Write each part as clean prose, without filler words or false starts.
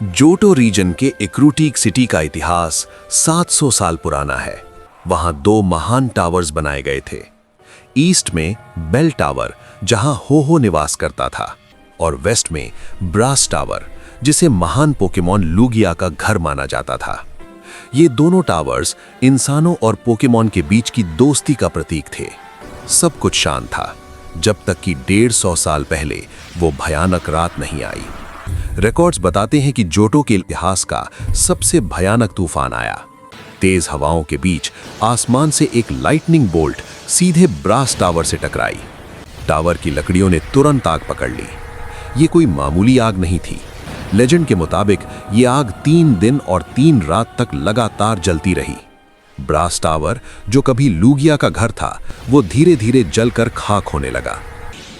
Johto region के एक्रूटीक city का इतिहास 700 साल पुराना है। वहां दो महान टावर्स बनाए गए थे। ईस्ट में बेल टावर, जहां हो निवास करता था, और वेस्ट में ब्रास टावर, जिसे महान पोकेमॉन लूगिया का घर माना जाता था। ये दोनों टावर्स इंसानों और पोकेमॉन के बीच की दोस्ती का प्रतीक थे। सब कुछ शांत था, जब तक कि 150 साल पहले वो भयानक रात नहीं आई। रिकॉर्ड्स बताते हैं कि जोटो के इतिहास का सबसे भयानक तूफान आया। तेज हवाओं के बीच आसमान से एक लाइटनिंग बोल्ट सीधे ब्रास टावर से टकराई। टावर की लकड़ियों ने तुरंत आग पकड़ ली। ये कोई मामूली आग नहीं थी। लेजेंड के मुताबिक ये आग 3 दिन और 3 रात तक लगातार जलती रही। ब्रास टावर, जो कभी लूगिया का घर था, वो धीरे धीरे जलकर खाक होने लगा।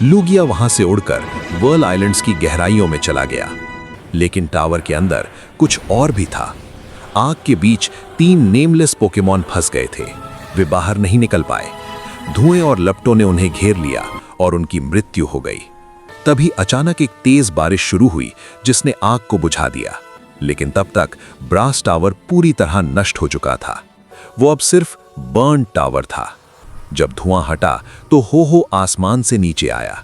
लूगिया वहां से उड़कर वर्ल आइलैंड्स की गहराइयों में चला गया। लेकिन टावर के अंदर कुछ और भी था। आग के बीच 3 नेमलेस पोकेमॉन फंस गए थे। वे बाहर नहीं निकल पाए। धुएं और लपटों ने उन्हें घेर लिया और उनकी मृत्यु हो गई। तभी अचानक एक तेज बारिश शुरू हुई, जिसने आग को बुझा दिया। लेकिन तब तक ब्रास टावर पूरी तरह नष्ट हो चुका था। वो अब सिर्फ बर्न टावर था। जब धुआं हटा तो हो आसमान से नीचे आया।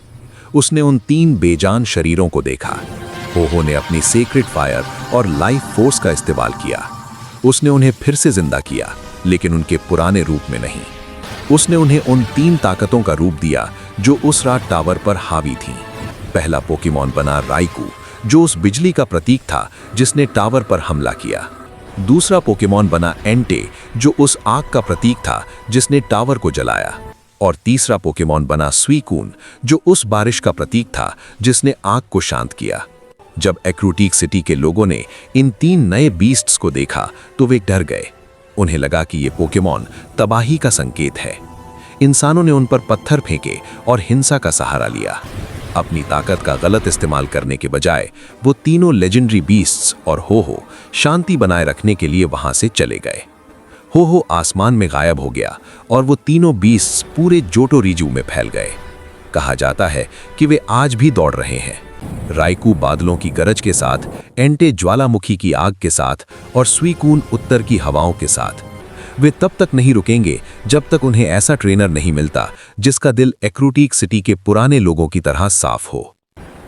उसने उन 3 बेजान शरीरों को देखा। हो ने अपनी सेक्रेट फायर और लाइफ फोर्स का इस्तेमाल किया। उसने उन्हें फिर से जिंदा किया, लेकिन उनके पुराने रूप में नहीं। उसने उन्हें उन 3 ताकतों का रूप दिया जो उस रात टावर पर हावी थीं। पहला पोकेमॉन बना राइकू, जो उस बिजली का प्रतीक था जिसने टावर पर हमला किया। दूसरा पोकेमॉन बना एंटे, जो उस आग का प्रतीक था जिसने टावर को जलाया। और तीसरा पोकेमॉन बना स्वीकून, जो उस बारिश का प्रतीक था जिसने आग को शांत किया। जब एक्रूटीक सिटी के लोगों ने इन 3 नए बीस्ट्स को देखा तो वे डर गए। उन्हें लगा कि ये पोकेमॉन तबाही का संकेत है। इंसानों ने उन पर पत्थर फेंके और हिंसा का सहारा लिया। अपनी ताकत का गलत इस्तेमाल करने के बजाय वो तीनों लेजेंडरी बीस्ट्स और हो शांति बनाए रखने के लिए वहां से चले गए। हो आसमान में गायब हो गया और वो तीनों बीस्ट्स पूरे जोटो रीजू में फैल गए। कहा जाता है कि वे आज भी दौड़ रहे हैं। राइकू बादलों की गरज के साथ, एंटे ज्वालामुखी की आग के साथ और स्वीकून उत्तर की हवाओं के साथ। वे तब तक नहीं रुकेंगे जब तक उन्हें ऐसा ट्रेनर नहीं मिलता जिसका दिल एक्रूटीक सिटी के पुराने लोगों की तरह साफ हो।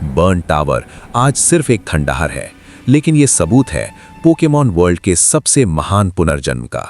बर्न टावर आज सिर्फ एक खंडहर है, लेकिन यह सबूत है पोकेमॉन वर्ल्ड के सबसे महान पुनर्जन्म का।